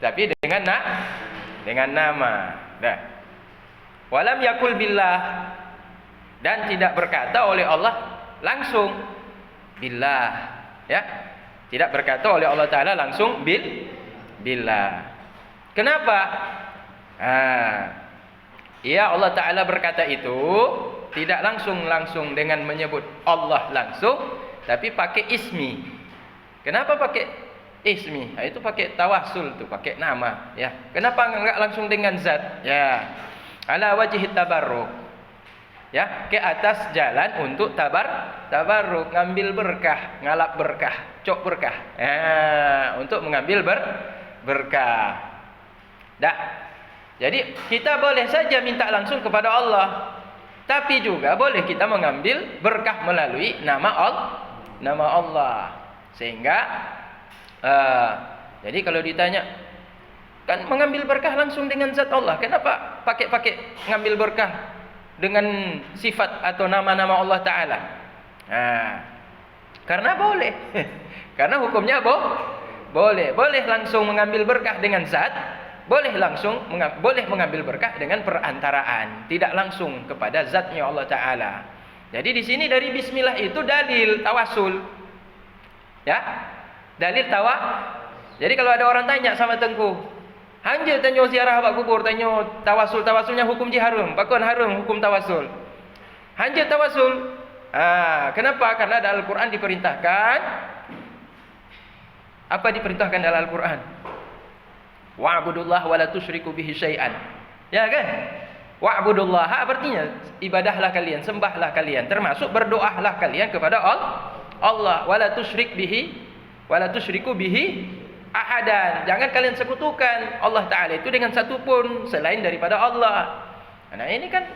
Tapi dengan nama. Dah. Walam yakul billah, dan tidak berkata oleh Allah langsung billah, ya. Tidak berkata oleh Allah Taala langsung billah. Kenapa? Ya Allah Taala berkata itu tidak langsung dengan menyebut Allah langsung, tapi pakai ismi. Kenapa pakai ismi? Itu pakai tawassul tuh, pakai nama, ya. Kenapa enggak langsung dengan zat? Ya. Ala wajhi tabarruk. Ya, ke atas jalan untuk tabarruk, ngambil berkah, ngalap berkah, cok berkah. Untuk mengambil berkah. Dah. Jadi kita boleh saja minta langsung kepada Allah, tapi juga boleh kita mengambil berkah melalui nama Allah. Sehingga jadi kalau ditanya, kan mengambil berkah langsung dengan zat Allah, kenapa pakai ngambil berkah dengan sifat atau nama-nama Allah Ta'ala? Karena boleh. Karena hukumnya boleh langsung mengambil berkah dengan zat, boleh mengambil berkah dengan perantaraan, tidak langsung kepada zatnya Allah Ta'ala. Jadi di sini dari bismillah itu dalil tawasul, ya, dalil Jadi kalau ada orang tanya sama Tengku, hanja tanya ziarah bak kubur, tanya tawasulnya hukum harum, pakon harum hukum tawasul. Hanja tawasul. Kenapa? Karena dalam Al-Qur'an diperintahkan. Apa diperintahkan dalam Al-Qur'an? Wa'budullah wa la tusyriku bihi syai'an. Ya kan? Wa'budullah artinya ibadahlah kalian, sembahlah kalian, termasuk berdoalah kalian kepada Allah. Wa la tusyriku bihi ahadan. Jangan kalian sekutukan Allah Ta'ala itu dengan satu pun selain daripada Allah. Nah ini kan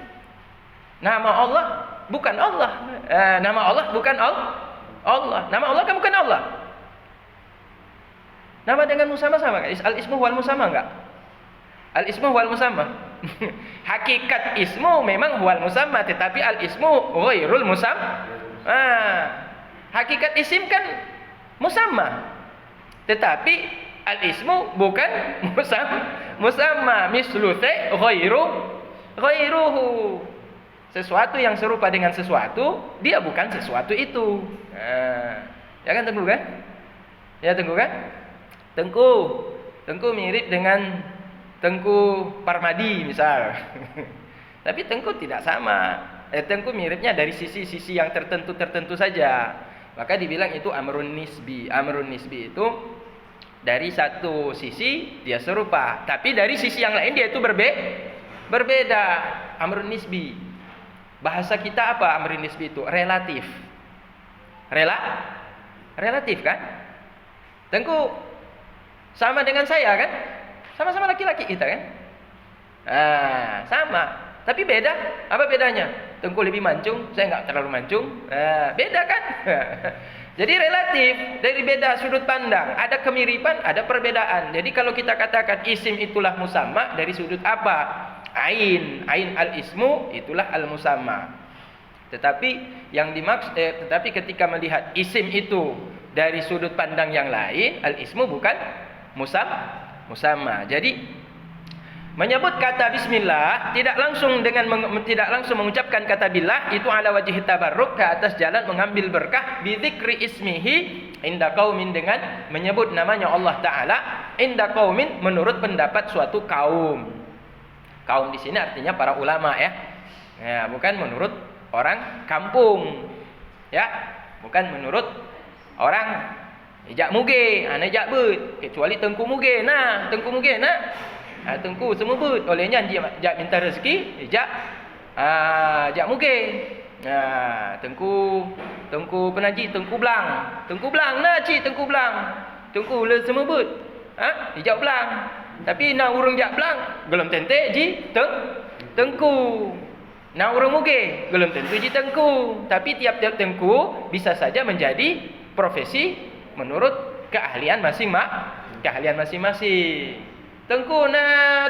nama Allah bukan Allah. Nama Allah bukan Allah. Nama Allah kan bukan Allah. Nama dengan musamma sama kan? Al-ismu wal musamma enggak? Al-ismu wal musamma. Hakikat ismu memang wal musamma, tetapi al-ismu ghairul musamma. Hakikat isim kan musamma, tetapi al-ismu bukan musamma. Mislu ghairuhu. Sesuatu yang serupa dengan sesuatu, dia bukan sesuatu itu. Ya kan Tengku kan? Ya Tengku kan? Tengku mirip dengan Tengku Parmadi misal. Tapi Tengku tidak sama. Tengku miripnya dari sisi-sisi yang tertentu saja. Maka dibilang itu amrun nisbi. Amrun nisbi itu dari satu sisi dia serupa, tapi dari sisi yang lain dia itu berbeda. Amrun nisbi. Bahasa kita apa amrun nisbi itu? Relatif. Relatif kan? Tengku sama dengan saya kan? Sama-sama laki-laki kita kan? Sama. Tapi beda. Apa bedanya? Tengku lebih mancung, saya enggak terlalu mancung. Beda kan? Jadi relatif, dari beda sudut pandang. Ada kemiripan, ada perbedaan. Jadi kalau kita katakan isim itulah musamma, dari sudut apa? Ain al-ismu itulah al-musamma. Tetapi yang dimaksud tetapi ketika melihat isim itu dari sudut pandang yang lain, al-ismu bukan musamma. Jadi menyebut kata bismillah tidak langsung mengucapkan kata billah itu ala wajhi tabarruk, ke atas jalan mengambil berkah, bi dzikri ismihi inda qaumin, dengan menyebut namanya Allah Taala inda qaumin, menurut pendapat suatu kaum. Kaum di sini artinya para ulama ya. Ya, bukan menurut orang kampung. Ya, bukan menurut orang ijak muge, ijak beut, kecuali Tengku muge. Tengku muge Tengku semua beut. Olehnya ijak minta rezeki, ijak muge. Tengku penaji, Tengku belang. Tengku le semua beut. Ijak belang. Tapi nak urang jak belang, belum tentu ji Tengku. Nak urang muge, belum tentu ji Tengku. Tapi tiap-tiap Tengku bisa saja menjadi profesi menurut keahlian masing-masing. Tengku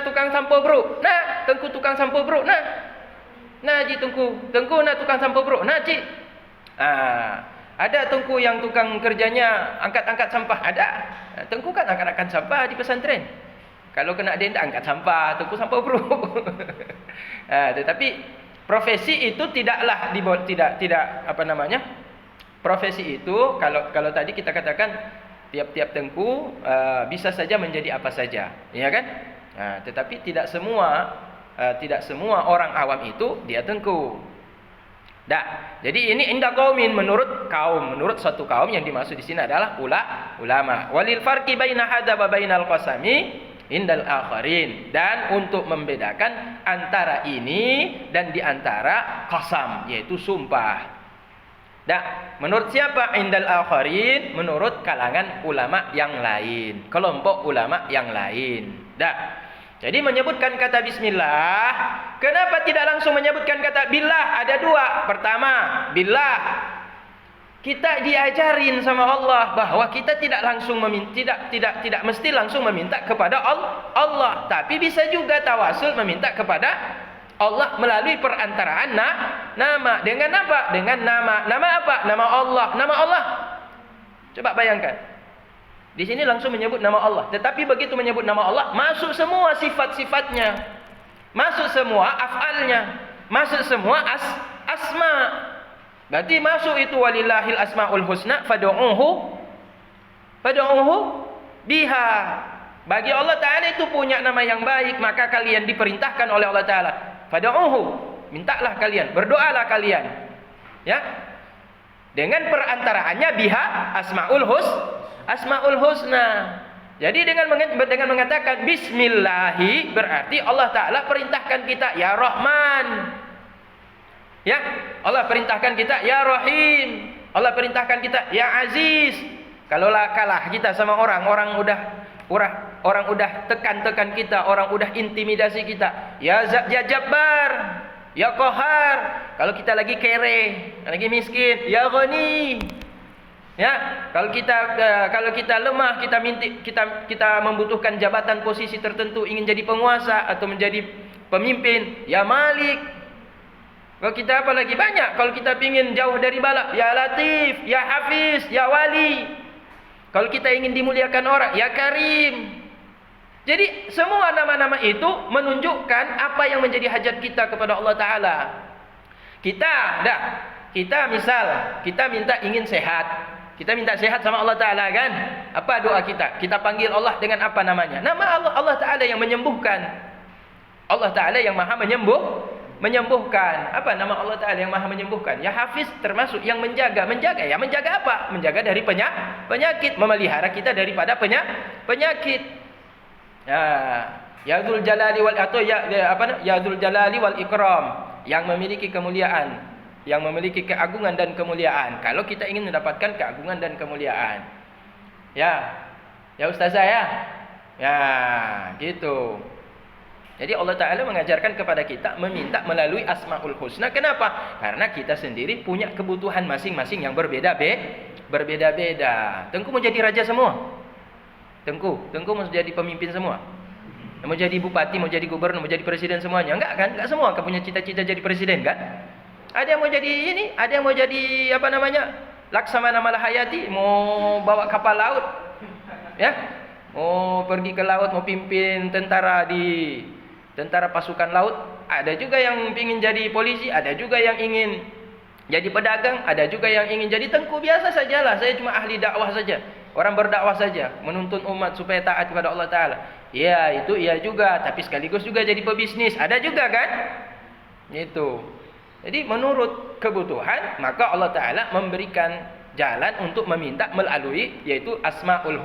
tukang sampo bro. Tengku tukang sampo bro. Ji Tengku. Tengku tukang sampo bro. Ji. Ada Tengku yang tukang kerjanya angkat-angkat sampah, ada. Tengku kan angkat-angkat sampah di pesantren. Kalau kena denda angkat sampah, Tengku sampah bro. Tetapi profesi itu tidaklah tidak apa namanya? Profesi itu kalau tadi kita katakan tiap-tiap Tengku bisa saja menjadi apa saja, ya kan? Tetapi tidak semua orang awam itu dia Tengku. Jadi ini inda qaumin, menurut suatu kaum yang dimaksud di sini adalah ulama. Walil farqi baina hadza wa bainal qasami indal akharin, dan untuk membedakan antara ini dan di antara qasam, yaitu sumpah. Menurut siapa? Indal akharin, menurut kalangan ulama yang lain, kelompok ulama yang lain. Jadi menyebutkan kata bismillah, kenapa tidak langsung menyebutkan kata billah? Ada dua. Pertama, billah, kita diajarin sama Allah bahwa kita tidak langsung meminta, tidak mesti langsung meminta kepada Allah, tapi bisa juga tawasul meminta kepada Allah melalui perantaraan nama. Dengan apa? Dengan nama. Nama apa? Nama Allah. Nama Allah. Coba bayangkan. Di sini langsung menyebut nama Allah. Tetapi begitu menyebut nama Allah, masuk semua sifat-sifatnya, masuk semua af'alnya, masuk semua asma. Berarti masuk itu walillahil asmaul husna fad'uuhu biha. Bagi Allah Ta'ala itu punya nama yang baik, maka kalian diperintahkan oleh Allah Ta'ala, fad'uuhu, mintalah kalian, berdoalah kalian, ya, dengan perantaraannya biha asmaul husna. Jadi dengan mengatakan bismillahi, berarti Allah Ta'ala perintahkan kita ya Rahman, ya, Allah perintahkan kita ya Rahim, Allah perintahkan kita ya Aziz. Kalau kalah kita sama orang udah tekan kita, orang udah intimidasi kita, ya Jabbar, ya Qahar. Kalau kita lagi kere, lagi miskin, ya Ghani. Ya, kalau kita lemah, kita membutuhkan jabatan posisi tertentu, ingin jadi penguasa atau menjadi pemimpin, ya Malik. Kalau kita apa lagi banyak, kalau kita ingin jauh dari bala, ya Latif, ya Hafiz, ya Wali. Kalau kita ingin dimuliakan orang, ya Karim. Jadi semua nama-nama itu menunjukkan apa yang menjadi hajat kita kepada Allah Ta'ala. Kita misal, kita ingin sehat. Kita minta sehat sama Allah Ta'ala kan? Apa doa kita? Kita panggil Allah dengan apa namanya? Nama Allah Ta'ala yang menyembuhkan. Allah Ta'ala yang maha menyembuhkan. Apa nama Allah Ta'ala yang maha menyembuhkan? Ya Hafiz, termasuk yang menjaga. Ya menjaga apa? Menjaga dari penyakit. Memelihara kita daripada penyakit. Ya Dzul Jalali wal Ikram, yang memiliki kemuliaan, yang memiliki keagungan dan kemuliaan. Kalau kita ingin mendapatkan keagungan dan kemuliaan, ya Ustazah ya gitu. Jadi Allah Ta'ala mengajarkan kepada kita meminta melalui asmaul husna. Kenapa? Karena kita sendiri punya kebutuhan masing-masing yang berbeda-beda. Tengku mau jadi raja semua? Tengku mau jadi pemimpin semua? Mau jadi bupati, mau jadi gubernur, mau jadi presiden semuanya? Enggak kan? Enggak semua kan punya cita-cita jadi presiden kan? Ada yang mau jadi ini, ada yang mau jadi apa namanya? Laksamana Malahayati, mau bawa kapal laut. Ya. Mau pergi ke laut, mau pimpin tentara pasukan laut. Ada juga yang ingin jadi polisi, ada juga yang ingin jadi pedagang, ada juga yang ingin jadi tengku. Biasa sajalah, saya cuma ahli dakwah saja. Orang berdakwah saja, menuntun umat supaya taat kepada Allah Ta'ala. Ya, itu iya juga, tapi sekaligus juga jadi pebisnis. Ada juga kan? Itu. Jadi menurut kebutuhan, maka Allah Ta'ala memberikan jalan untuk meminta melalui, yaitu asmaul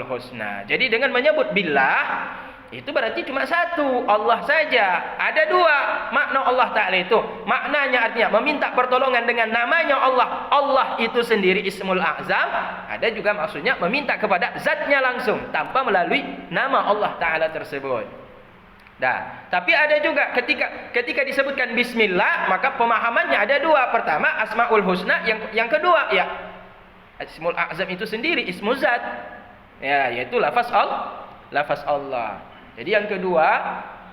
husna. Jadi dengan menyebut billah, itu berarti cuma satu, Allah saja. Ada dua makna Allah Ta'ala itu. Maknanya artinya meminta pertolongan dengan namanya Allah. Allah itu sendiri Ismul A'zam. Ada juga maksudnya meminta kepada zatnya langsung, tanpa melalui nama Allah Ta'ala tersebut. Tapi ada juga ketika disebutkan bismillah, maka pemahamannya ada dua. Pertama asmaul husna, yang kedua ya Ismul A'zam itu sendiri ismu zat. Ya, yaitu lafaz Allah. Jadi yang kedua,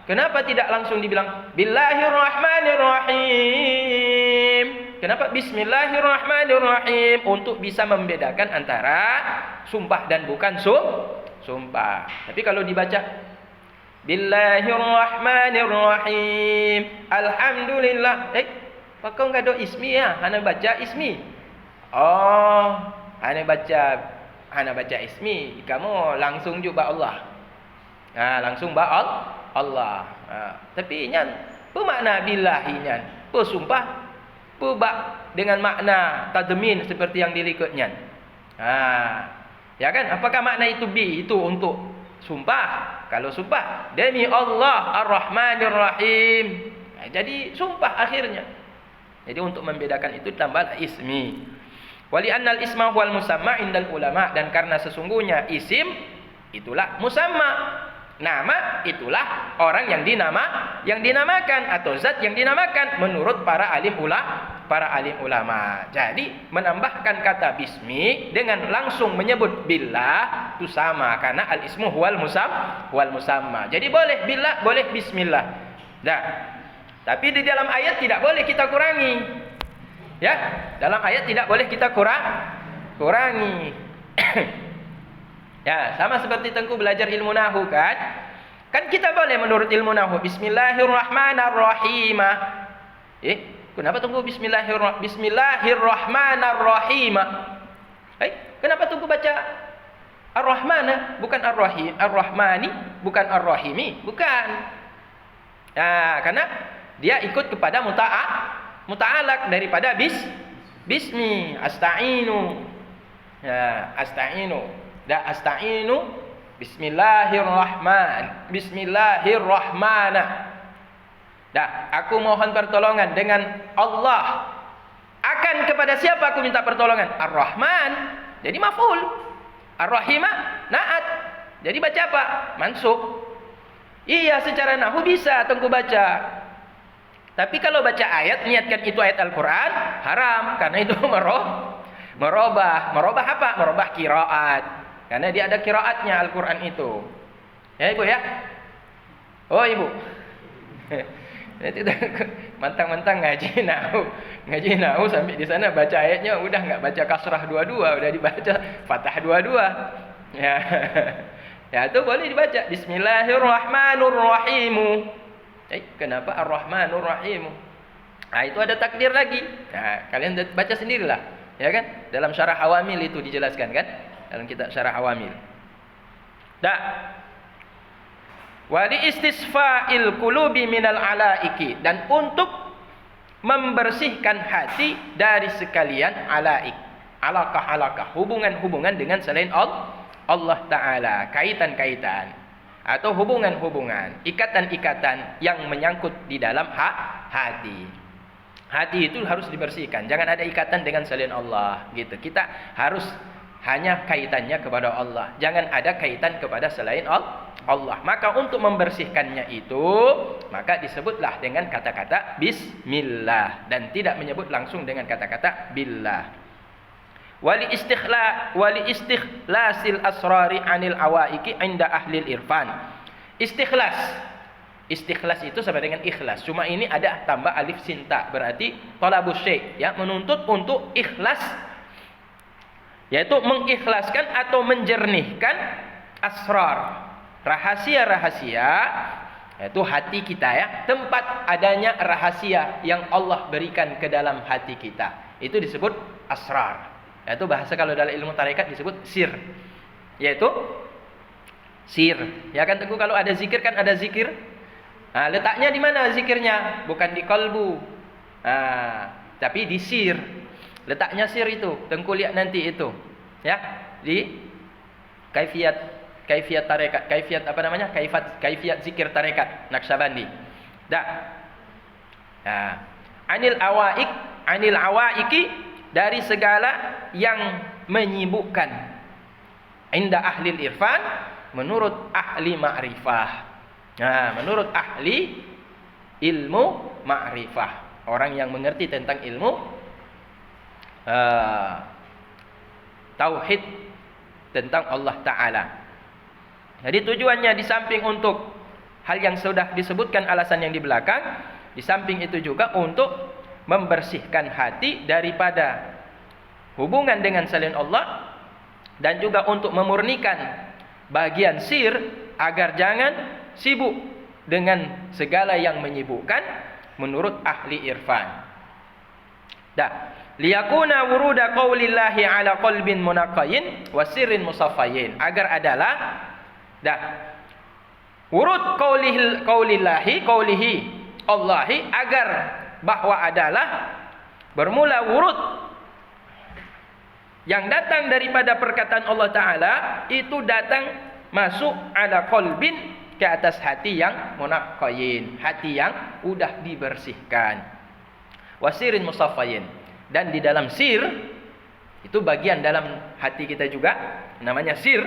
kenapa tidak langsung dibilang Billahirrahmanirrahim? Kenapa Bismillahirrahmanirrahim? Untuk bisa membedakan antara sumpah dan bukan sumpah. Tapi kalau dibaca Bismillahirrahmanirrahim, Alhamdulillah, pakau enggak ada ismi ya? Hana baca ismi. Oh, hana baca ismi. Kamu langsung juga Allah. Langsung Allah. Tapi nyan, apa makna billahi nyan? Apa sumpah? Dengan makna tadmin seperti yang dilikutnya. Ya kan? Apakah makna itu itu untuk sumpah? Kalau sumpah demi Allah Ar-Rahmanir Rahim. Jadi sumpah akhirnya. Jadi untuk membedakan itu tambah ismi. Wali annal isma huwal musamma indal ulama, dan karena sesungguhnya isim itulah musamma. Nama itulah orang yang dinamakan atau zat yang dinamakan menurut para alim ulama. Jadi menambahkan kata bismi dengan langsung menyebut billah itu sama, karena al ismu huwal musamma. Jadi boleh billah, boleh bismillah. Nah, tapi di dalam ayat tidak boleh kita kurangi. Ya, dalam ayat tidak boleh kita kurangi. Ya, sama seperti Tengku belajar ilmu nahu kan? Kan kita boleh menurut ilmu nahu Bismillahirrahmanirrahim. Kenapa Tengku Bismillahirrahmanirrahim? Kenapa Tengku baca Ar-Rahmana bukan Ar-Rahim, Ar-Rahmani bukan Ar-Rahimi? Bukan. Nah, karena dia ikut kepada muta'alaq daripada bismi, asta'inu. Ya, asta'inu. Asta'inu Bismillahirrahman. Aku mohon pertolongan dengan Allah. Akan kepada siapa aku minta pertolongan? Ar-Rahman. Jadi maf'ul. Ar-Rahimah na'at. Jadi baca apa? Mansub. Iya, secara nahwu bisa Tengku baca. Tapi kalau baca ayat, niatkan itu ayat Al-Quran, haram. Karena itu merubah apa? Merubah qiraat. Karena dia ada qiraatnya Al-Quran itu. Ya Ibu ya? Oh Ibu. Itu mentang-mentang ngaji nahu sampai di sana baca ayatnya udah enggak baca kasrah dua-dua, udah dibaca fathah dua-dua. Ya. Ya itu boleh dibaca Bismillahirrahmanirrahim. Kenapa Ar-Rahmanur Rahim? Itu ada takdir lagi. Nah, kalian baca sendirilah, ya kan? Dalam syarah Awamil itu dijelaskan kan? Dalam kitab syarah Awamil. Wali istisfa'il qulubi minal alaiki, dan untuk membersihkan hati dari sekalian alaik. Alaqah, hubungan-hubungan dengan selain Allah Ta'ala, kaitan-kaitan atau hubungan-hubungan, ikatan-ikatan yang menyangkut di dalam hati. Hati itu harus dibersihkan. Jangan ada ikatan dengan selain Allah gitu. Kita harus hanya kaitannya kepada Allah. Jangan ada kaitan kepada selain Allah. Maka untuk membersihkannya itu, maka disebutlah dengan kata-kata bismillah dan tidak menyebut langsung dengan kata-kata billah. Wali istikhlasil asrari anil awaiki inda ahlil irfan. Istikhlas itu sama dengan ikhlas. Cuma ini ada tambah alif sinta, berarti talabus syai', ya, menuntut untuk ikhlas, yaitu mengikhlaskan atau menjernihkan asrar, rahasia-rahasia, yaitu hati kita, ya, tempat adanya rahasia yang Allah berikan ke dalam hati kita. Itu disebut asrar. Yaitu bahasa kalau dalam ilmu tarekat disebut sir. Yaitu sir. Ya kan Teguh, kalau ada zikir kan ada zikir. Nah, letaknya di mana zikirnya? Bukan di kalbu. Tapi di sir. Letaknya sir itu. Tengku lihat nanti itu. Ya, di kaifiyat tarekat. Kaifiyat apa namanya? Kaifiyat zikir tarekat Naqsyabandi. Anil awaiki, dari segala yang menyibukkan. Inda ahlil irfan, menurut ahli ma'rifah. Menurut ahli ilmu ma'rifah, orang yang mengerti tentang ilmu tauhid tentang Allah Ta'ala. Jadi tujuannya di samping untuk hal yang sudah disebutkan alasan yang di belakang, di samping itu juga untuk membersihkan hati daripada hubungan dengan selain Allah, dan juga untuk memurnikan bagian sir agar jangan sibuk dengan segala yang menyibukkan menurut ahli irfan. Liyakuna wuruda qaulillahi ala qalbin munaqayin wa sirrin musaffayin, agar adalah wurud qaulihi Allahi, agar bahwa adalah bermula wurud yang datang daripada perkataan Allah Ta'ala itu datang masuk ala qalbin, ke atas hati yang munaqayin, hati yang udah dibersihkan, wasirin musaffayin, dan di dalam sir itu bagian dalam hati kita juga namanya sir,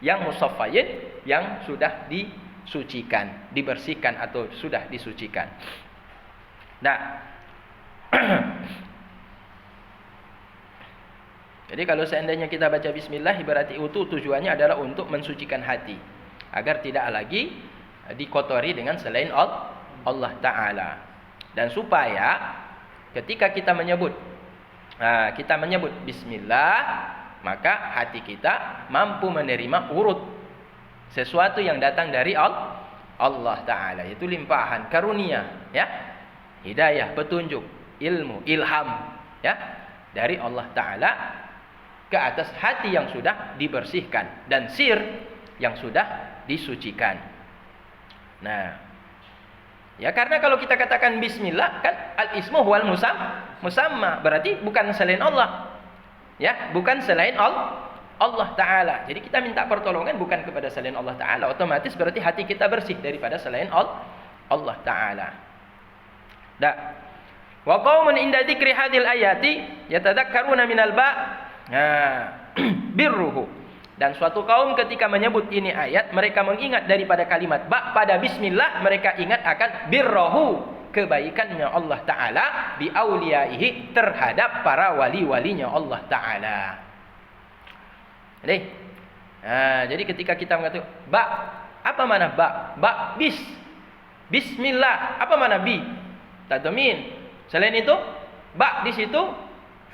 yang musaffayin, yang sudah disucikan, dibersihkan atau sudah disucikan. Jadi kalau seandainya kita baca bismillah, berarti itu tujuannya adalah untuk mensucikan hati, agar tidak lagi dikotori dengan selain Allah Ta'ala. Dan supaya ketika kita menyebut bismillah, maka hati kita mampu menerima urut sesuatu yang datang dari Allah Ta'ala, yaitu limpahan karunia, ya, hidayah, petunjuk, ilmu, ilham, ya, dari Allah Ta'ala ke atas hati yang sudah dibersihkan dan sir yang sudah disucikan. Nah, ya, karena kalau kita katakan bismillah, kan al-ismu huwal musamma, berarti bukan selain Allah, ya, bukan selain Allah Ta'ala. Jadi kita minta pertolongan bukan kepada selain Allah Ta'ala, otomatis berarti hati kita bersih daripada selain Allah Ta'ala. Wa qaumun inda dzikri hadhil ayati yatadakkaruna minal birruhu, dan suatu kaum ketika menyebut ini ayat, mereka mengingat daripada kalimat ba pada bismillah, mereka ingat akan birruhu, kebaikannya Allah Ta'ala, bi auliyaihi, terhadap para wali-walinya Allah Ta'ala. Jadi ketika kita mengatakan ba, apa mana ba? Ba bismillah, apa mana bi? Tadmin. Selain itu ba di situ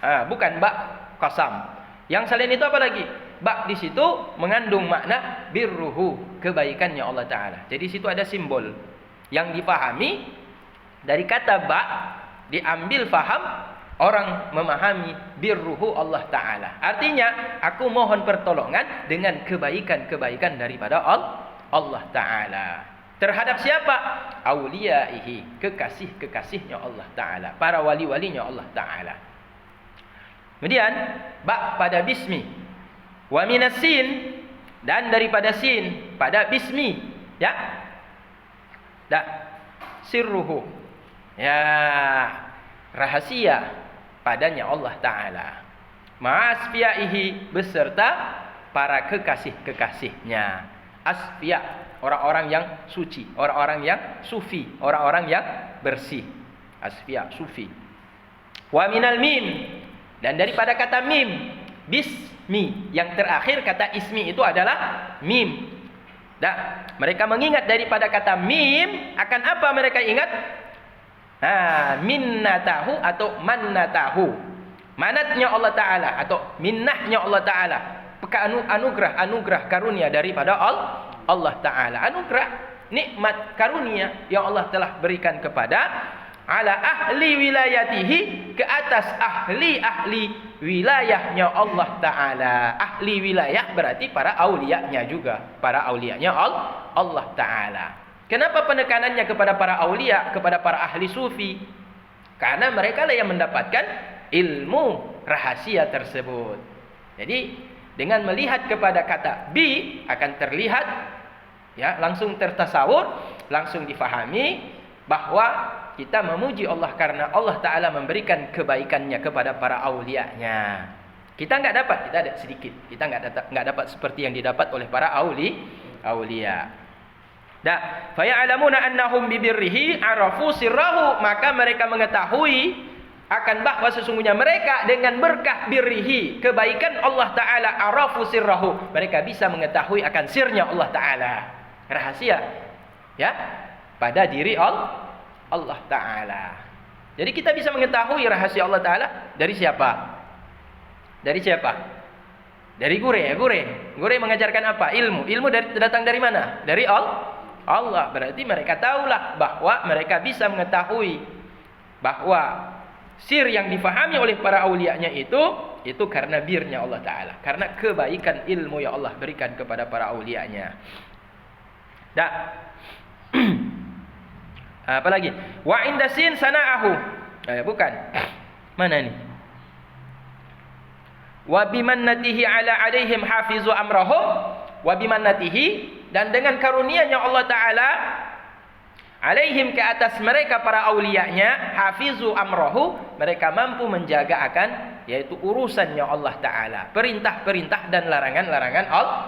bukan ba qasam. Yang selain itu apa lagi? Ba di situ mengandung makna birruhu, kebaikannya Allah Ta'ala. Jadi di situ ada simbol yang dipahami dari kata ba, diambil faham orang memahami birruhu Allah Ta'ala. Artinya aku mohon pertolongan dengan kebaikan-kebaikan daripada Allah Ta'ala. Terhadap siapa? Auliyaihi, kekasih-kekasihnya Allah Ta'ala, para wali-walinya Allah Ta'ala. Kemudian ba pada bismi, wa minas sin, dan daripada sin pada bismi, ya. Sirruhu, ya, rahasia padanya Allah Ta'ala, ma'asfiyaihi, beserta para kekasih-kekasihnya. Asfiya, orang-orang yang suci, orang-orang yang sufi, orang-orang yang bersih. Asfiya, sufi. Wa minal mim, dan daripada kata mim, bismi, yang terakhir kata ismi itu adalah mim. Mereka mengingat daripada kata mim, akan apa mereka ingat? Minnatahu atau mannatahu, manatnya Allah Ta'ala atau minnahnya Allah Ta'ala, anugerah karunia daripada Allah Ta'ala, anugerah nikmat karunia yang Allah telah berikan kepada ala ahli wilayatihi, ke atas ahli wilayahnya Allah Ta'ala. Ahli wilayah berarti para auliyanya juga, para auliyanya Allah Ta'ala. Kenapa penekanannya kepada para aulia, kepada para ahli sufi? Karena mereka lah yang mendapatkan ilmu rahasia tersebut. Jadi dengan melihat kepada kata bi akan terlihat, ya, langsung tertasawur, langsung difahami bahwa kita memuji Allah karena Allah Ta'ala memberikan kebaikannya kepada para aulianya. Kita nggak dapat, kita ada sedikit. Kita nggak dapat seperti yang didapat oleh para aulia. Faya'lamuna annahum bibirrihi arafu sirrahu, maka mereka mengetahui akan bahwa sesungguhnya mereka dengan berkah birrihi, kebaikan Allah Ta'ala, arafu sirrahu, mereka bisa mengetahui akan sirnya Allah Ta'ala, rahasia, ya, pada diri Allah Ta'ala. Jadi kita bisa mengetahui rahasia Allah Ta'ala dari siapa? Dari siapa? Dari gure. Gure mengajarkan apa? Ilmu. Ilmu datang dari mana? Dari Allah. Berarti mereka tahulah bahwa mereka bisa mengetahui bahwa sir yang difahami oleh para aulianya itu karena birnya Allah Ta'ala. Karena kebaikan ilmu yang Allah berikan kepada para aulianya. Dah. Apa lagi? Wa indasin sana'ahu. Bukan. Mana ni? Wa bimannatihi ala alaihim hafizu amrahum. Wa bimannatihi, dan dengan karunia-Nya Allah Ta'ala alaihim, ke atas mereka para aulianya, hafizu amrahu, mereka mampu menjaga akan yaitu urusannya Allah Ta'ala, perintah-perintah dan larangan-larangan Allah,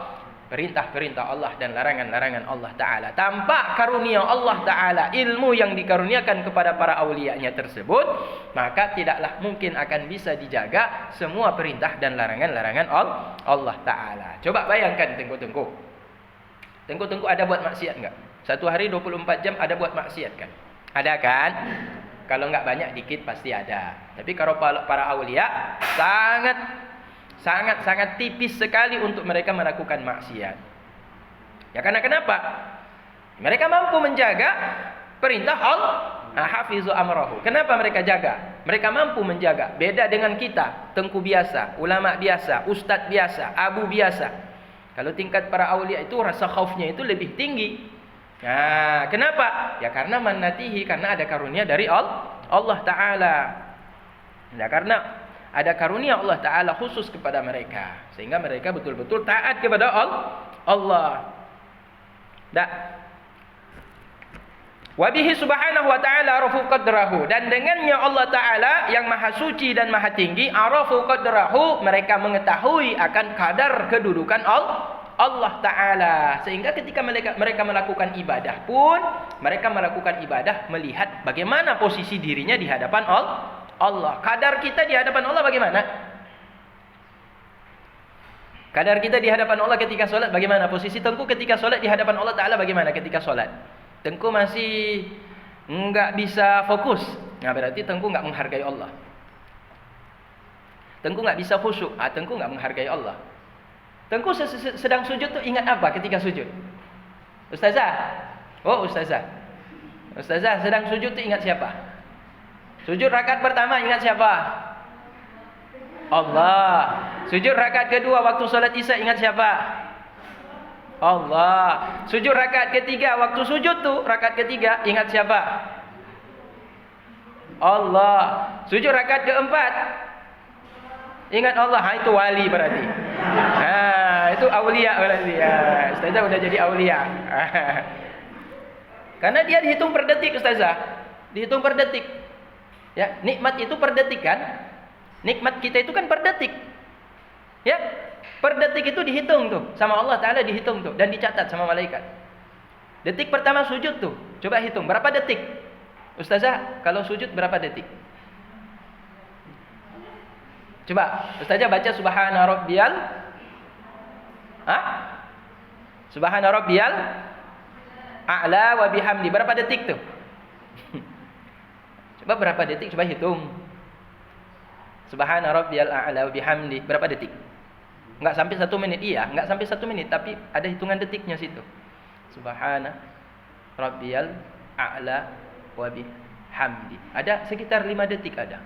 perintah-perintah Allah dan larangan-larangan Allah Ta'ala. Tanpa karunia Allah Ta'ala, ilmu yang dikaruniakan kepada para aulianya tersebut, maka tidaklah mungkin akan bisa dijaga semua perintah dan larangan-larangan Allah Ta'ala. Coba bayangkan tengku-tengku ada buat maksiat enggak? Satu hari 24 jam ada buat maksiat kan? Ada kan? Kalau enggak banyak dikit pasti ada. Tapi kalau para aulia sangat tipis sekali untuk mereka melakukan maksiat. Ya karena kenapa? Mereka mampu menjaga perintah Allah. Hafizu amrahu. Kenapa mereka jaga? Mereka mampu menjaga. Beda dengan kita, tengku biasa, ulama biasa, ustaz biasa, abu biasa. Kalau tingkat para aulia itu rasa khaufnya itu lebih tinggi. Nah, kenapa? Ya karena mannatihi, karena ada karunia dari Allah Ta'ala. Ya karena ada karunia Allah Ta'ala khusus kepada mereka, sehingga mereka betul-betul taat kepada Allah. Wabihi subhanahu wa ta'ala arafu qadrahu, dan dengannya Allah Ta'ala yang maha suci dan maha tinggi, arafu qadrahu, mereka mengetahui akan kadar kedudukan Allah Ta'ala, sehingga ketika mereka melakukan ibadah pun, mereka melakukan ibadah melihat bagaimana posisi dirinya di hadapan Allah. Kadar kita di hadapan Allah bagaimana? Kadar kita di hadapan Allah ketika solat bagaimana? Posisi tengku ketika solat di hadapan Allah Ta'ala bagaimana ketika solat? Tengku masih enggak bisa fokus. Nah, berarti tengku enggak menghargai Allah. Tengku enggak bisa khusyuk. Tengku enggak menghargai Allah. Tengku sedang sujud tu ingat apa ketika sujud? Ustazah. Oh, ustazah. Ustazah sedang sujud tu ingat siapa? Sujud rakaat pertama ingat siapa? Allah. Sujud rakaat kedua waktu solat Isya ingat siapa? Allah. Sujud rakaat ketiga, waktu sujud tu rakaat ketiga ingat siapa? Allah. Sujud rakaat keempat ingat Allah. Itu wali berarti. Itu aulia berarti. Ustazah udah jadi aulia. Karena dia dihitung per detik, ustazah. Dihitung per detik. Ya, nikmat itu per detik kan? Nikmat kita itu kan per detik. Ya. Per detik itu dihitung tuh sama Allah Ta'ala, dihitung tuh dan dicatat sama malaikat. Detik pertama sujud tuh, coba hitung berapa detik? Ustazah, kalau sujud berapa detik? Coba, ustazah baca subhana rabbiyal subhana rabbiyal a'la wa bihamdi. Berapa detik tuh? Coba berapa detik? Coba hitung. Subhana rabbiyal a'la wa bihamdi. Berapa detik? Enggak sampai 1 menit, iya, enggak sampai 1 menit, tapi ada hitungan detiknya situ. Subhana rabbiyal a'la wa bihamdi. Ada sekitar 5 detik ada.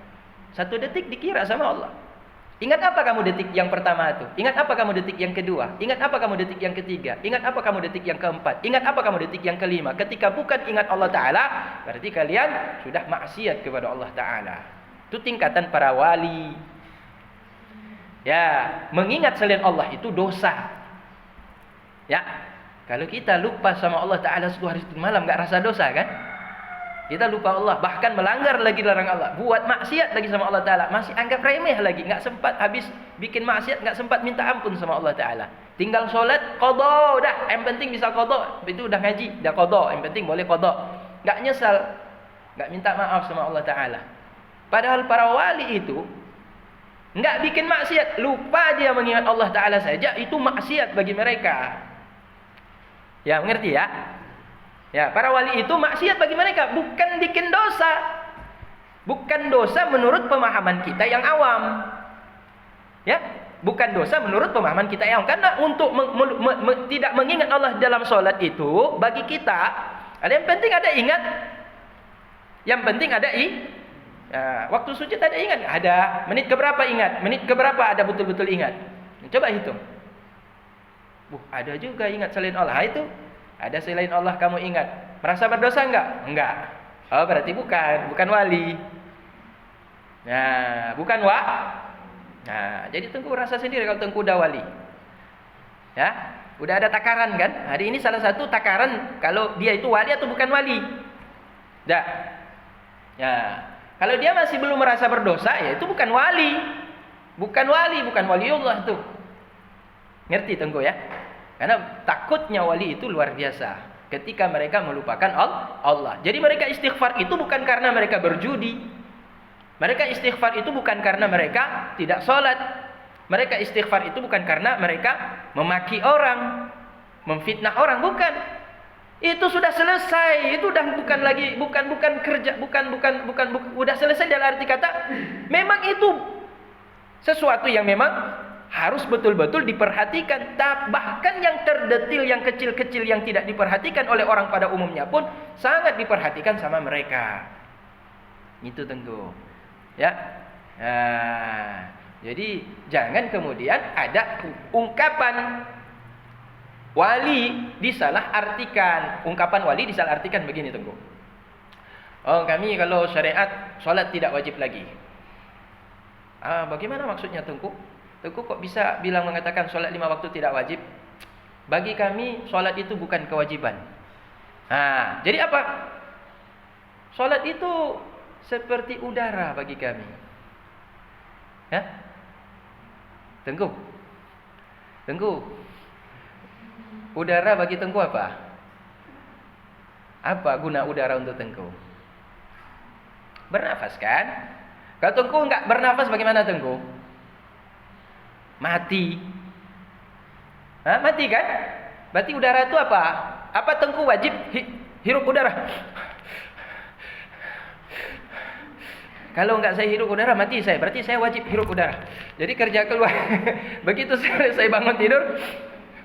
1 detik dikira sama Allah. Ingat apa kamu detik yang pertama itu? Ingat apa kamu detik yang kedua? Ingat apa kamu detik yang ketiga? Ingat apa kamu detik yang keempat? Ingat apa kamu detik yang kelima? Ketika bukan ingat Allah Ta'ala, berarti kalian sudah maksiat kepada Allah Ta'ala. Itu tingkatan para wali. Ya, mengingat selain Allah itu dosa. Ya, kalau kita lupa sama Allah Ta'ala satu hari satu malam, enggak rasa dosa kan? Kita lupa Allah, bahkan melanggar lagi larangan Allah, buat maksiat lagi sama Allah Ta'ala, masih anggap remeh lagi, enggak sempat habis bikin maksiat, enggak sempat minta ampun sama Allah Ta'ala. Tinggal solat, qadha, dah, yang penting bisa qadha, itu udah ngaji, dah qadha, yang penting boleh qadha. Enggak nyesal, enggak minta maaf sama Allah Ta'ala. Padahal para wali itu enggak bikin maksiat, lupa dia mengingat Allah Ta'ala saja, itu maksiat bagi mereka. Ya, mengerti ya? Ya, para wali itu maksiat bagi mereka, bukan bikin dosa. Bukan dosa menurut pemahaman kita yang awam. Ya, bukan dosa menurut pemahaman kita yang awam. Karena untuk tidak mengingat Allah dalam sholat itu bagi kita, yang penting ada ingat. Yang penting ada ya, waktu sujud ada ingat? Ada. Menit keberapa ingat? Menit keberapa ada betul-betul ingat? Coba hitung. Ada juga ingat selain Allah. Itu ada selain Allah kamu ingat. Merasa berdosa enggak? Enggak. Oh, berarti bukan wali. Nah, bukan Nah, jadi Tengku rasa sendiri kalau Tengku udah wali. Ya, udah ada takaran kan? Hari ini salah satu takaran kalau dia itu wali atau bukan wali. Dah. Ya, kalau dia masih belum merasa berdosa, ya itu bukan wali. Bukan waliullah itu. Ngerti Tengku ya? Karena takutnya wali itu luar biasa. Ketika mereka melupakan Allah. Jadi mereka istighfar itu bukan karena mereka berjudi. Mereka istighfar itu bukan karena mereka tidak sholat. Mereka istighfar itu bukan karena mereka memaki orang, memfitnah orang, bukan. Itu sudah selesai. Itu udah bukan kerja, udah selesai dalam arti kata memang itu sesuatu yang memang harus betul-betul diperhatikan. Bahkan yang terdetil, yang kecil-kecil yang tidak diperhatikan oleh orang pada umumnya pun sangat diperhatikan sama mereka. Itu tentu. Ya. Nah, jadi jangan kemudian ada ungkapan wali disalah artikan. Ungkapan wali disalah artikan begini Tengku. Oh, kami kalau syariat salat tidak wajib lagi. Bagaimana maksudnya Tengku? Tengku kok bisa mengatakan solat 5 waktu tidak wajib? Bagi kami solat itu bukan kewajiban. Jadi apa? Solat itu seperti udara bagi kami. Ya? Tengku. Udara bagi Tengku apa? Apa guna udara untuk Tengku? Bernafas kan? Kalau Tengku enggak bernafas bagaimana Tengku? Mati. Mati kan? Berarti udara itu apa? Apa Tengku wajib hirup udara? Kalau enggak saya hirup udara mati saya. Berarti saya wajib hirup udara. Jadi kerja keluar. Begitu saya bangun tidur,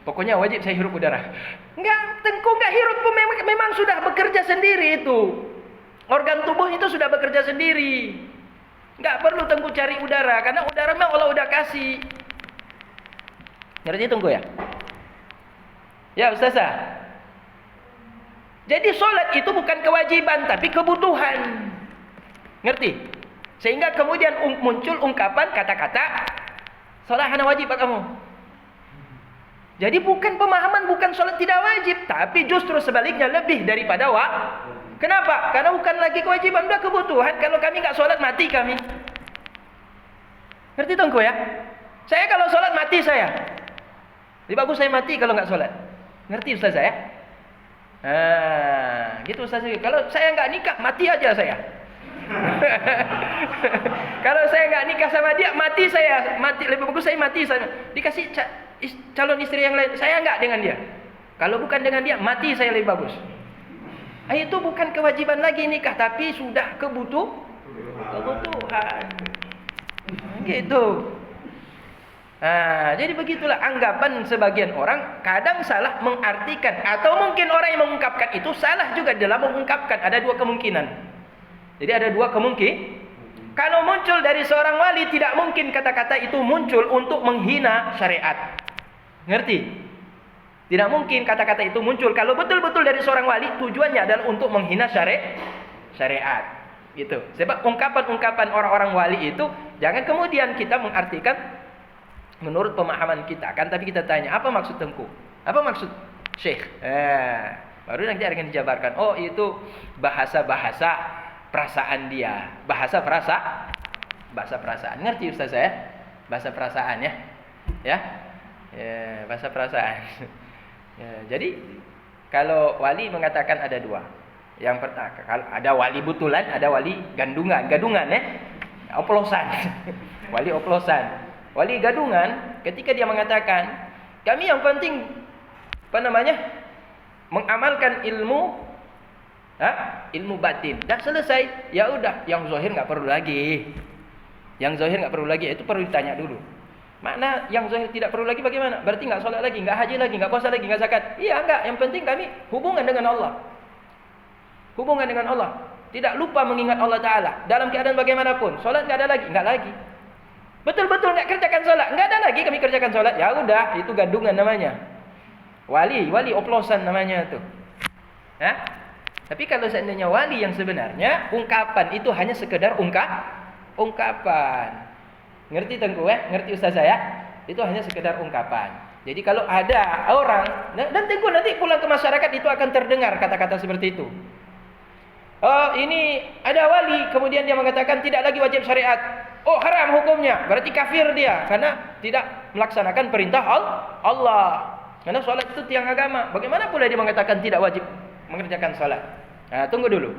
pokoknya wajib saya hirup udara. Enggak, Tengku enggak hirup pun memang sudah bekerja sendiri itu. Organ tubuh itu sudah bekerja sendiri. Enggak perlu Tengku cari udara karena udara memang Allah udah kasih. Ngerti Tengku ya? Ya Ustazah. Jadi solat itu bukan kewajiban tapi kebutuhan. Ngerti? Sehingga kemudian muncul ungkapan kata-kata solat hanya wajib kamu. Jadi bukan pemahaman bukan solat tidak wajib, tapi justru sebaliknya lebih daripada Kenapa? Karena bukan lagi kewajiban, udah kebutuhan. Kalau kami enggak solat mati kami. Ngerti Tengku ya? Saya kalau solat mati saya. Lebih bagus saya mati kalau enggak solat. Ngerti Ustaz saya? Gitu Ustaz. Kalau saya enggak nikah mati aja saya. Kalau saya enggak nikah sama dia mati saya. Lebih bagus saya mati saya. Dikasih calon istri yang lain, saya enggak dengan dia. Kalau bukan dengan dia mati saya lebih bagus. Itu bukan kewajiban lagi nikah tapi sudah kebutuhan. Gitu. Jadi begitulah anggapan sebagian orang kadang salah mengartikan atau mungkin orang yang mengungkapkan itu salah juga dalam mengungkapkan. Ada dua kemungkinan. Jadi ada dua kemungkinan. Kalau muncul dari seorang wali tidak mungkin kata-kata itu muncul untuk menghina syariat. Ngerti? Tidak mungkin kata-kata itu muncul kalau betul-betul dari seorang wali tujuannya adalah untuk menghina syariat. Gitu. Sebab ungkapan-ungkapan orang-orang wali itu jangan kemudian kita mengartikan menurut pemahaman kita kan, tapi kita tanya apa maksud Tengku, apa maksud Syekh, baru nanti akan dijabarkan. Oh itu bahasa-bahasa perasaan dia, bahasa perasaan. Ngerti Ustaz saya? Bahasa perasaan ya, bahasa perasaan. Jadi kalau wali mengatakan ada dua. Yang pertama, kalau ada wali butulan, ada wali gadungan oplosan. Wali oplosan. Wali gadungan ketika dia mengatakan, kami yang penting mengamalkan ilmu Ilmu batin. Dah selesai. Ya udah, yang zahir enggak perlu lagi. Yang zahir enggak perlu lagi, itu perlu ditanya dulu. Makna yang zahir tidak perlu lagi bagaimana? Berarti enggak salat lagi, enggak haji lagi, enggak puasa lagi, enggak zakat. Iya, enggak. Yang penting kami hubungan dengan Allah. Hubungan dengan Allah. Tidak lupa mengingat Allah Ta'ala. Dalam keadaan bagaimanapun. Salat enggak ada lagi, enggak lagi. Betul-betul enggak kerjakan salat, enggak ada lagi kami kerjakan salat. Ya udah, itu gadungan namanya. Wali oplosan namanya itu. Tapi kalau seandainya wali yang sebenarnya, ungkapan itu hanya sekedar ungkapan. Ngerti Tengku Ngerti Ustaz saya? Itu hanya sekedar ungkapan. Jadi kalau ada orang, dan Tengku nanti pulang ke masyarakat itu akan terdengar kata-kata seperti itu. Oh, ini ada wali, kemudian dia mengatakan tidak lagi wajib syariat. Oh, haram hukumnya. Berarti kafir dia karena tidak melaksanakan perintah Allah. Karena sholat itu tiang agama. Bagaimana pula dia mengatakan tidak wajib mengerjakan sholat? Nah, tunggu dulu.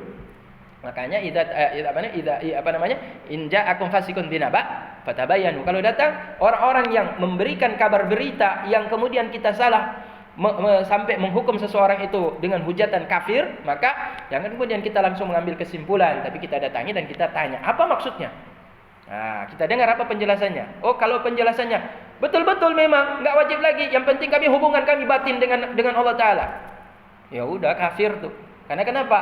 Makanya in ja'akum fasikun binaba fatabayyanu. Kalau datang orang-orang yang memberikan kabar berita yang kemudian kita salah sampai menghukum seseorang itu dengan hujatan kafir, maka jangan kemudian kita langsung mengambil kesimpulan, tapi kita datangi dan kita tanya, apa maksudnya? Nah, kita dengar apa penjelasannya. Oh, kalau penjelasannya betul-betul memang enggak wajib lagi, yang penting kami hubungan kami batin dengan Allah Ta'ala. Ya udah, kafir tuh. Karena kenapa?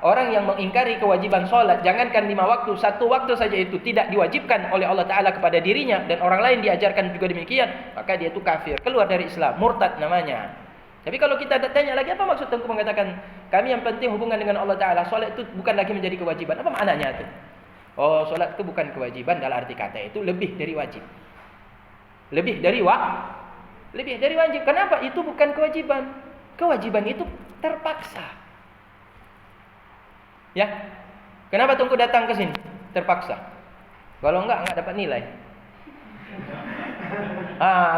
Orang yang mengingkari kewajiban sholat, jangankan 5 waktu, 1 waktu saja itu tidak diwajibkan oleh Allah Ta'ala kepada dirinya, dan orang lain diajarkan juga demikian, maka dia itu kafir, keluar dari Islam, murtad namanya. Tapi kalau kita tanya lagi, apa maksud Tengku mengatakan kami yang penting hubungan dengan Allah Ta'ala, sholat itu bukan lagi menjadi kewajiban, apa maknanya itu? Oh, sholat itu bukan kewajiban dalam arti kata itu lebih dari wajib. Lebih dari wajib. Kenapa? Itu bukan kewajiban. Kewajiban itu terpaksa. Ya. Kenapa Tengku datang ke sini? Terpaksa. Kalau enggak dapat nilai.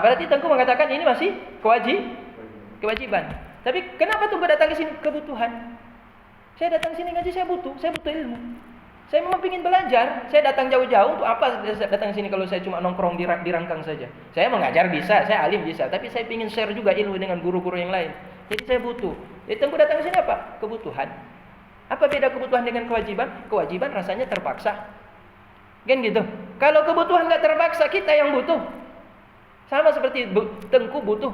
Berarti Tengku mengatakan ini masih kewajiban. Tapi kenapa Tengku datang ke sini? Kebutuhan. Saya datang ke sini ngaji, saya butuh ilmu. Saya memang ingin belajar. Saya datang jauh-jauh untuk apa datang ke sini kalau saya cuma nongkrong di rangkang saja. Saya mengajar bisa, saya alim bisa, tapi saya ingin share juga ilmu dengan guru-guru yang lain. Jadi saya butuh. Jadi Tengku datang ke sini apa? Kebutuhan. Apa beda kebutuhan dengan kewajiban? Kewajiban rasanya terpaksa. Kan gitu. Kalau kebutuhan enggak terpaksa, kita yang butuh. Sama seperti Tengku butuh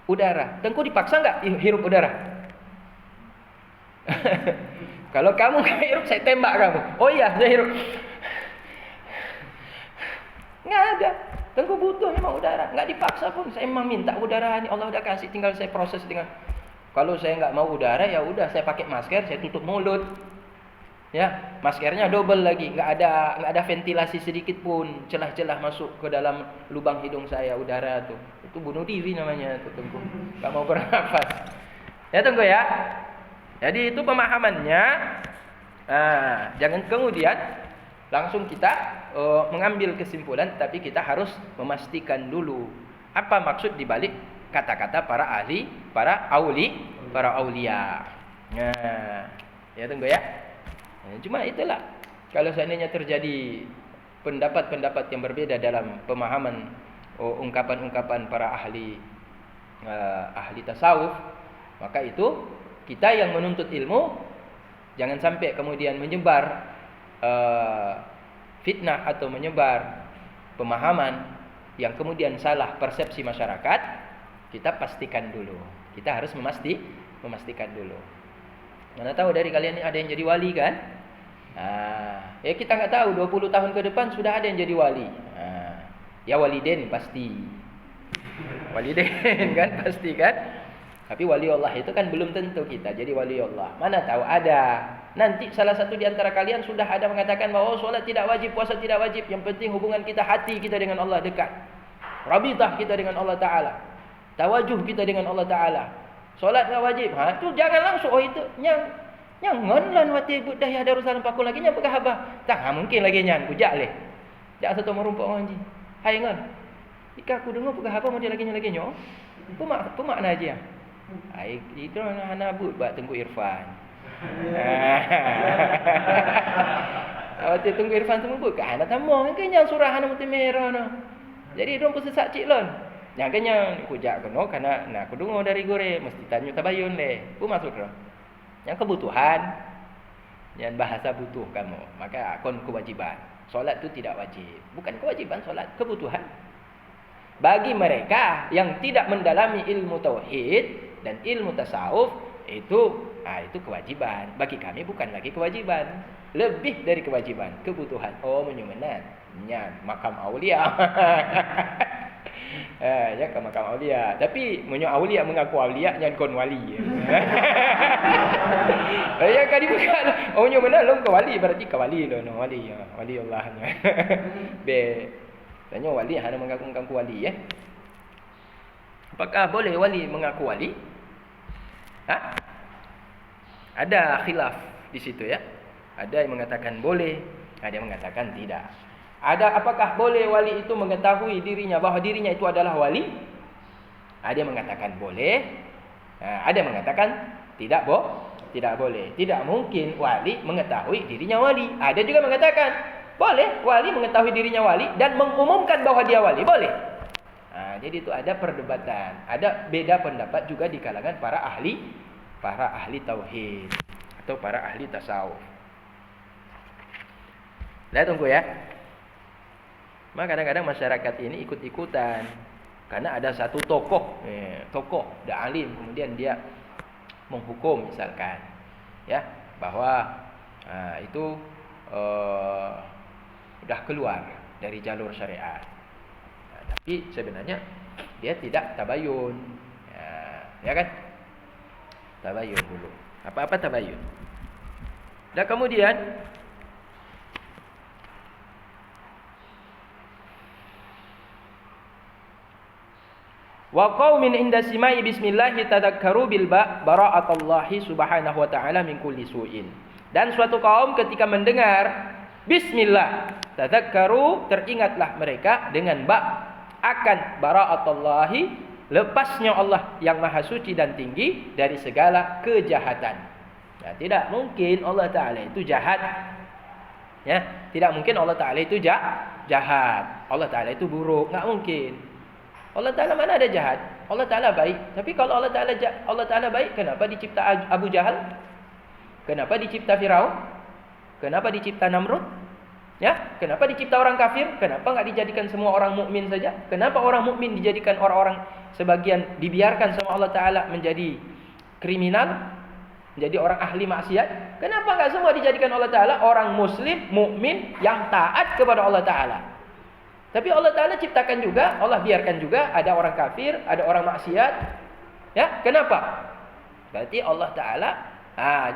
udara. Tengku dipaksa enggak hirup udara? Kalau kamu enggak hirup, saya tembak kamu. Oh iya, saya hirup. Enggak ada. Tengku butuh memang udara. Enggak dipaksa pun. Saya memang minta udara ini. Allah udah kasih, tinggal saya proses dengan. Kalau saya enggak mau udara, ya udah saya pakai masker, saya tutup mulut. Ya, maskernya double lagi. Enggak ada ventilasi sedikit pun, celah-celah masuk ke dalam lubang hidung saya udara tuh. Itu bunuh diri namanya tuh Tengku. Enggak mau bernafas. Ya Tengku ya. Jadi itu pemahamannya. Jangan kemudian langsung kita mengambil kesimpulan, tapi kita harus memastikan dulu apa maksud dibalik kata-kata para ahli, para aulia. Nah, ya Tengku ya. Cuma itulah, kalau seandainya terjadi pendapat-pendapat yang berbeda dalam pemahaman ungkapan-ungkapan para ahli tasawuf, maka itu kita yang menuntut ilmu jangan sampai kemudian menyebar fitnah atau menyebar pemahaman yang kemudian salah persepsi masyarakat. Kita pastikan dulu. Kita harus memastikan dulu. Mana tahu dari kalian ini ada yang jadi wali kan? Ya kita nggak tahu 20 tahun ke depan sudah ada yang jadi wali. Ya waliden pasti. Waliden kan pasti kan? Tapi wali Allah itu kan belum tentu kita jadi wali Allah. Mana tahu ada. Nanti salah satu di antara kalian sudah ada mengatakan bahwa sholat tidak wajib, puasa tidak wajib. Yang penting hubungan kita, hati kita dengan Allah dekat. Rabitah kita dengan Allah Ta'ala. Tawajuh kita dengan Allah Ta'ala. Sholat tidak wajib. Itu jangan langsung. Oh itu nyang ngonlan wati buddha ya darusalam pakul lagi nyampe kahaba. Tak mungkin lagi nyan. Kujak leh. Jak satu merumpuk ngaji. Hai ngon. Ika aku dengar kahaba mau dia lagi nyo. Pemakna aja. Ai itu anak but buat Tengku Irfan. Waktu Tengku Irfan tu but kan anak tamu kan yang surah anak mesti merah no. Jadi dong pesesak cik lon. Yang kenya kujak keno karena aku dengar dari gore mesti tanya tabayun deh. Ku masuk ro. Yang kebutuhan, yang bahasa butuh kamu, maka akun kewajiban. Solat itu tidak wajib. Bukan kewajiban solat, kebutuhan. Bagi mereka yang tidak mendalami ilmu tauhid dan ilmu tasawuf, itu kewajiban. Bagi kami bukan lagi kewajiban. Lebih dari kewajiban, kebutuhan. Oh, menyumenat. Nyan, makam aulia. Ya ke makam aulia. Tapi menyo aulia mengaku aulia nyan kon wali. Ya kali bukan. Oh nyo mana long ke wali berarti ke wali lo no wali ya. Wali Allah. Be. Tanya wali hanya mengaku wali ya. Apakah boleh wali mengaku wali? Ada khilaf di situ ya. Ada yang mengatakan boleh, ada yang mengatakan tidak. Apakah boleh wali itu mengetahui dirinya bahwa dirinya itu adalah wali? Ada yang mengatakan boleh, ada yang mengatakan tidak boleh. Tidak mungkin wali mengetahui dirinya wali. Ada juga mengatakan boleh wali mengetahui dirinya wali dan mengumumkan bahwa dia wali, boleh. Jadi itu ada perdebatan, ada beda pendapat juga di kalangan para ahli tauhid atau para ahli tasawuf. Lihat tunggu ya. Maka kadang-kadang masyarakat ini ikut-ikutan karena ada satu tokoh, ada alim, kemudian dia menghukum misalkan, ya bahwa itu sudah keluar dari jalur syariat. Tapi sebenarnya dia tidak tabayun, ya kan? Tabayun dulu. Apa tabayun? Dan kemudian wa qaumin inda simai bismillah tadakkaru bil bara'atallahi subhanahu wa ta'ala min kulli su'in. Dan suatu kaum ketika mendengar bismillah tadakkaru, teringatlah mereka dengan akan bara'atallahi, lepasnya Allah yang maha suci dan tinggi dari segala kejahatan. Tidak mungkin Allah Ta'ala itu jahat. Ya, tidak mungkin Allah Ta'ala itu jahat. Allah Ta'ala itu buruk, enggak mungkin. Allah Ta'ala mana ada jahat? Allah Ta'ala baik. Tapi kalau Allah Ta'ala baik, kenapa dicipta Abu Jahal? Kenapa dicipta Firaun? Kenapa dicipta Namrud? Ya, kenapa dicipta orang kafir? Kenapa enggak dijadikan semua orang mukmin saja? Kenapa orang mukmin dijadikan orang-orang sebagian dibiarkan sama Allah Ta'ala menjadi kriminal, menjadi orang ahli maksiat? Kenapa enggak semua dijadikan Allah Ta'ala orang muslim, mukmin yang taat kepada Allah Ta'ala? Tapi Allah Ta'ala ciptakan juga, Allah biarkan juga ada orang kafir, ada orang maksiat. Ya, kenapa? Berarti Allah Ta'ala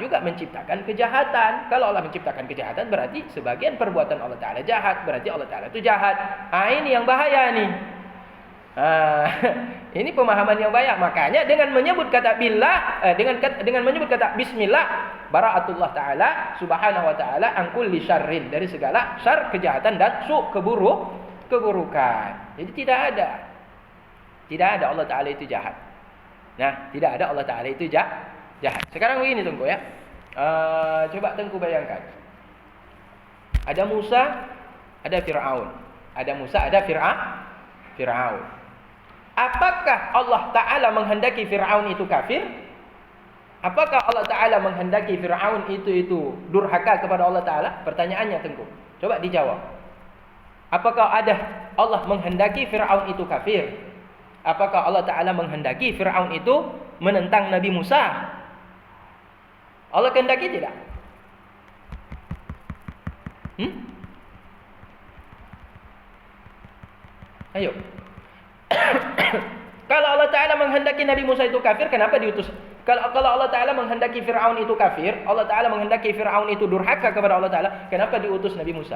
juga menciptakan kejahatan. Kalau Allah menciptakan kejahatan, berarti sebagian perbuatan Allah Ta'ala jahat. Berarti Allah Ta'ala itu jahat. Ini yang bahaya nih. Ini pemahaman yang bahaya. Makanya dengan menyebut kata billah, dengan menyebut kata bismillah, bara'atullah Ta'ala subhanahu wa ta'ala an kulli syarrin, dari segala syar, kejahatan dan keburukan. Jadi tidak ada Allah Ta'ala itu jahat. Nah, tidak ada Allah Ta'ala itu jahat. Sekarang begini Tengku ya. Coba Tengku bayangkan. Ada Musa, ada Fir'aun. Ada Musa, ada Fir'aun. Apakah Allah Ta'ala menghendaki Fir'aun itu kafir? Apakah Allah Ta'ala menghendaki Fir'aun itu durhaka kepada Allah Ta'ala? Pertanyaannya Tengku. Coba dijawab. Apakah Allah menghendaki Fir'aun itu kafir? Apakah Allah Ta'ala menghendaki Fir'aun itu menentang Nabi Musa? Allah kehendaki tidak? Ayo. Kalau Allah Ta'ala menghendaki Nabi Musa itu kafir, kenapa diutus? Kalau Allah Ta'ala menghendaki Fir'aun itu kafir, Allah Ta'ala menghendaki Fir'aun itu durhaka kepada Allah Ta'ala, kenapa diutus Nabi Musa?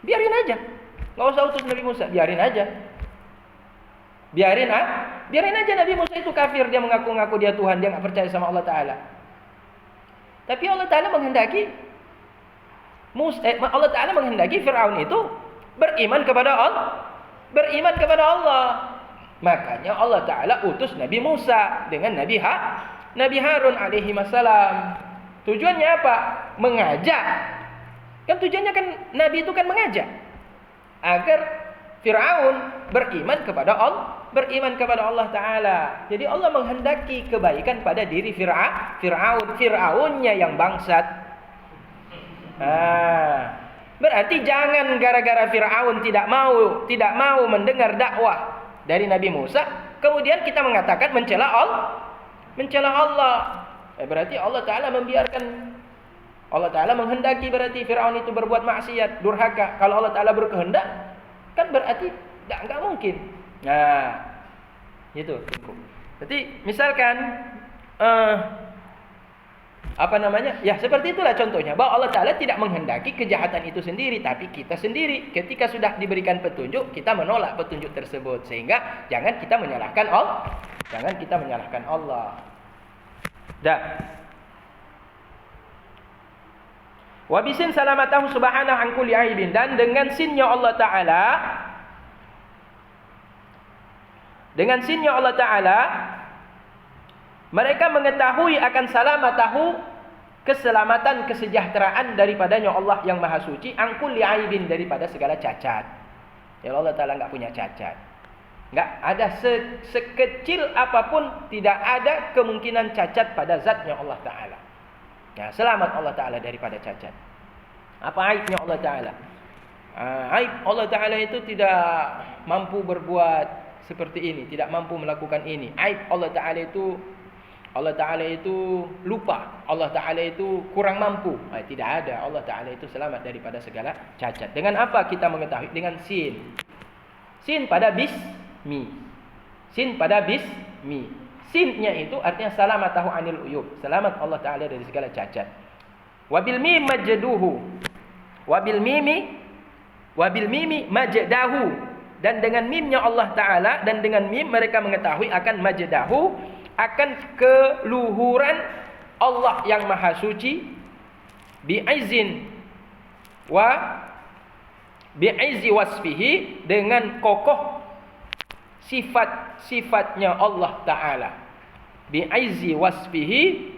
Biarin aja. Nggak usah utus Nabi Musa, biarin aja. Biarin aja Nabi Musa itu kafir, dia mengaku-ngaku dia Tuhan, dia nggak percaya sama Allah Ta'ala. Tapi Allah Ta'ala menghendaki Allah Ta'ala menghendaki Fir'aun itu beriman kepada Allah. Makanya Allah Ta'ala utus Nabi Musa dengan Nabi Harun alaihi wassalam. Tujuannya apa? Mengajak. Kan tujuannya kan Nabi itu kan mengajak agar Fir'aun beriman kepada beriman kepada Allah Ta'ala. Jadi Allah menghendaki kebaikan pada diri Fir'aunnya yang bangsat. Berarti jangan gara-gara Fir'aun tidak mau mendengar dakwah dari Nabi Musa, kemudian kita mengatakan mencela Allah. Berarti Allah Ta'ala membiarkan, Allah Ta'ala menghendaki berarti Fir'aun itu berbuat maksiat, durhaka. Kalau Allah Ta'ala berkehendak, kan berarti enggak mungkin. Nah, itu. Jadi misalkan ya seperti itulah contohnya, bahwa Allah Ta'ala tidak menghendaki kejahatan itu sendiri, tapi kita sendiri. Ketika sudah diberikan petunjuk, kita menolak petunjuk tersebut. Sehingga jangan kita menyalahkan Allah. Wa bisin salamatahu subhanahu an kulli aibin, dan dengan sinnya Allah Ta'ala mereka mengetahui akan salamatahu, keselamatan, kesejahteraan daripadanya Allah yang Maha Suci, an kulli aibin, daripada segala cacat. Ya Allah Ta'ala enggak punya cacat. Enggak ada sekecil apapun, tidak ada kemungkinan cacat pada zatnya Allah Ta'ala. Ya, selamat Allah Ta'ala daripada cacat. Apa aibnya Allah Ta'ala? Aib Allah Ta'ala itu tidak mampu berbuat seperti ini, tidak mampu melakukan ini. Aib Allah Ta'ala itu lupa, Allah Ta'ala itu kurang mampu. Tidak ada, Allah Ta'ala itu selamat daripada segala cacat. Dengan apa kita mengetahui? Dengan sin. Sin pada bismi. Sinnya itu artinya salamatahu anil uyub, selamat Allah Ta'ala dari segala cacat. Wabil mim majduhu. Wabil mimi majdahu. Dan dengan mimnya Allah Ta'ala, dan dengan mim mereka mengetahui akan majdahu, akan keluhuran Allah yang Maha Suci, bi'izin wa bi'izi wasfihi, dengan kokoh sifat-sifatnya Allah Ta'ala. Bi'izi wasfihi,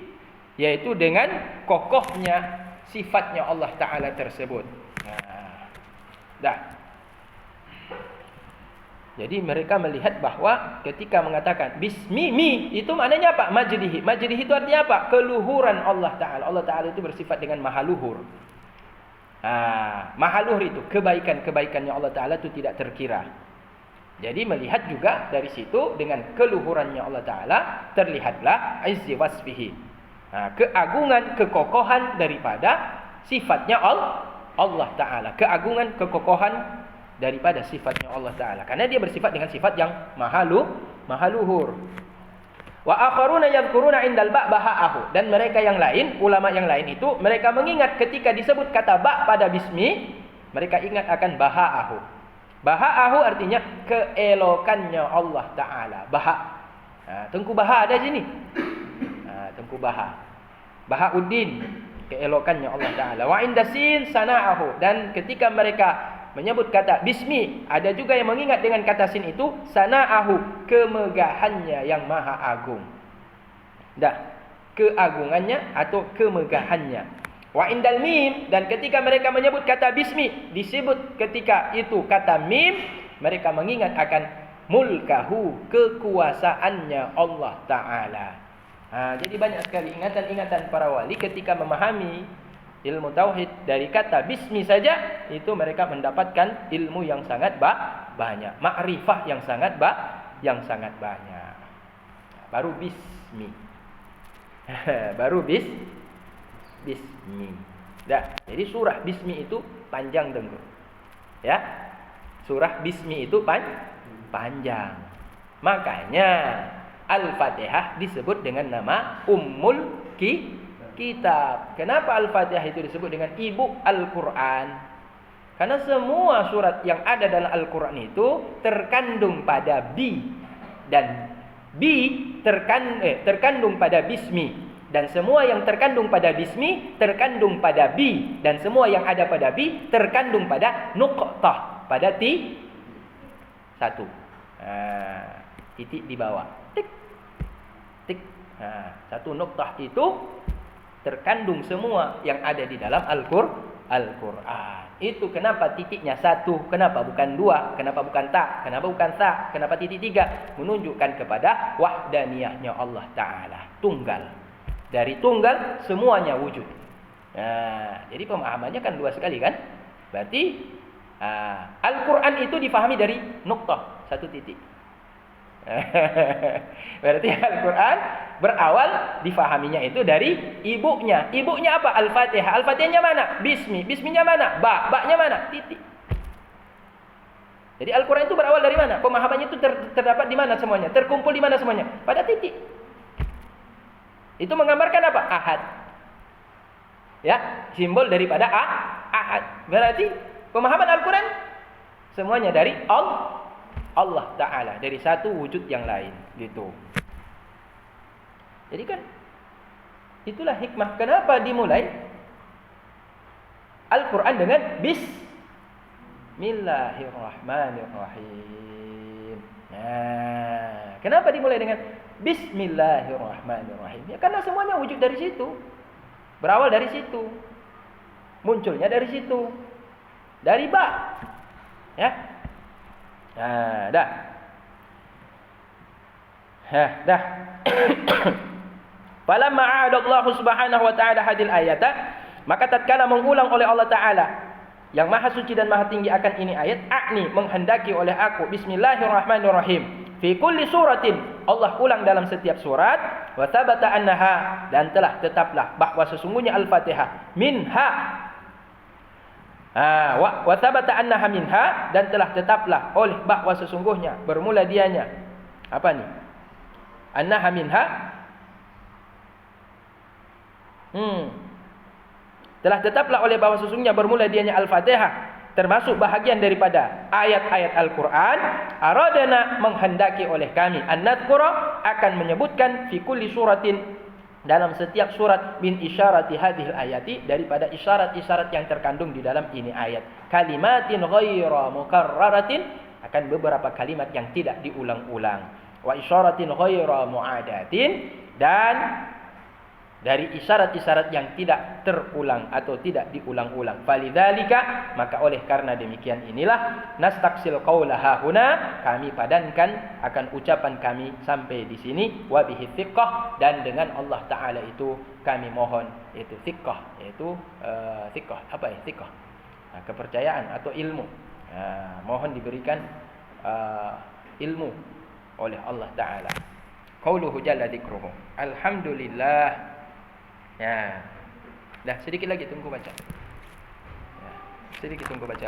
yaitu dengan kokohnya sifatnya Allah Ta'ala tersebut. Jadi mereka melihat bahwa ketika mengatakan bismi, itu maknanya apa? Majdihi. Majdihi itu artinya apa? Keluhuran Allah Ta'ala. Allah Ta'ala itu bersifat dengan maha luhur. Maha luhur itu kebaikan-kebaikannya Allah Ta'ala itu tidak terkira. Jadi melihat juga dari situ, dengan keluhurannya Allah Ta'ala terlihatlah izzi wasfihi, keagungan, kekokohan daripada sifatnya Allah Ta'ala. Keagungan, kekokohan daripada sifatnya Allah Ta'ala, karena dia bersifat dengan sifat yang maha luhur. Wa akharuna yadhkuruna indal ba baha'ahu, dan mereka yang lain, ulama yang lain itu, mereka mengingat ketika disebut kata ba pada bismi, mereka ingat akan baha'ahu. Baha'ahu artinya keelokannya Allah Ta'ala. Tengku Baha ada sini. Tengku Bahauddin, keelokannya Allah Ta'ala. Wa indasin sana'ahu, dan ketika mereka menyebut kata bismi, ada juga yang mengingat dengan kata sin itu sana'ahu, kemegahannya yang maha agung. Keagungannya atau kemegahannya. Wa indal mim, dan ketika mereka menyebut kata bismi, disebut ketika itu kata mim, mereka mengingat akan mulkahu, kekuasaannya Allah Ta'ala. Jadi banyak sekali ingatan-ingatan para wali ketika memahami ilmu tauhid. Dari kata bismi saja itu mereka mendapatkan ilmu yang sangat banyak, makrifah yang sangat banyak. Baru bismi. Bismi. Jadi surah bismi itu panjang dengku. Ya. Surah bismi itu panjang. Makanya Al-Fatihah disebut dengan nama Ummul Kitab. Kenapa Al-Fatihah itu disebut dengan ibu Al-Quran? Karena semua surat yang ada dalam Al-Quran itu terkandung pada bi, dan bi terkandung pada bismi, dan semua yang terkandung pada bismi terkandung pada bi, dan semua yang ada pada bi terkandung pada nuqtah, pada satu titik di bawah, tik. Satu nuqtah itu terkandung semua yang ada di dalam Al-Quran. Itu kenapa titiknya 1, kenapa bukan 2, kenapa bukan ta, kenapa bukan sa, kenapa titik 3. Menunjukkan kepada wahdaniyahnya Allah Ta'ala. Tunggal. Dari tunggal semuanya wujud. Nah, jadi pemahamannya kan luas sekali kan. Berarti Al-Quran itu difahami dari nuktah, 1 titik. Berarti Al-Quran berawal difahaminya itu dari ibunya. Ibunya apa? Al-Fatihah. Al-Fatihahnya mana? Bismi. Bisminya mana? Ba. Ba-nya mana? Titik. Jadi Al-Quran itu berawal dari mana? Pemahamannya itu terdapat di mana semuanya? Terkumpul di mana semuanya? Pada titik. Itu menggambarkan apa? Ahad. Ya, simbol daripada ahad. Berarti pemahaman Al-Quran semuanya dari Allah Ta'ala, dari satu wujud yang lain, gitu. Jadi kan itulah hikmah kenapa dimulai Al-Quran dengan Bismillahirrahmanirrahim. Nah, kenapa dimulai dengan Bismillahirrahmanirrahim? Ya karena semuanya wujud dari situ. Berawal dari situ. Munculnya dari situ. Dari ba. Ya. Nah, dah. Dah. Falamma 'ada Allah Subhanahu wa ta'ala hadil ayata, maka tatkala mengulang oleh Allah Ta'ala yang Maha Suci dan Maha Tinggi akan ini ayat, akni menghendaki oleh aku Bismillahirrahmanirrahim fi kulli suratin, Allah ulang dalam setiap surat, wa thabata annaha, dan telah tetaplah bahwa sesungguhnya Al-Fatihah minha, wa thabata annaha minha, dan telah tetaplah oleh bahwa sesungguhnya bermula dianya apa nih? Annaha minha, telah tetaplah oleh bahwa sesungguhnya bermula dianya Al-Fatihah, termasuk bahagian daripada ayat-ayat Al-Quran. Aradana, menghendaki oleh kami, an-nadhkura, akan menyebutkan fi kulli suratin, dalam setiap surat, min isyarati hadhil ayati, daripada isyarat-isyarat yang terkandung di dalam ini ayat. Kalimatin ghaira mukarraratin, akan beberapa kalimat yang tidak diulang-ulang. Wa isyaratin ghaira muadatin, dan dari isyarat-isyarat yang tidak terulang atau tidak diulang-ulang. Falidzalika, maka oleh karena demikian inilah, nastaksil qaulaha huna, kami padankan akan ucapan kami sampai di sini. Wa bihi thiqah, dan dengan Allah Ta'ala itu kami mohon, yaitu thiqah, yaitu thiqah, apa ya thiqah? Kepercayaan atau ilmu. Mohon diberikan ilmu oleh Allah Ta'ala. Qauluhu jalla dzikruhu. Alhamdulillah. Ya. Dah sedikit lagi tunggu baca. Ya, sedikit tunggu baca.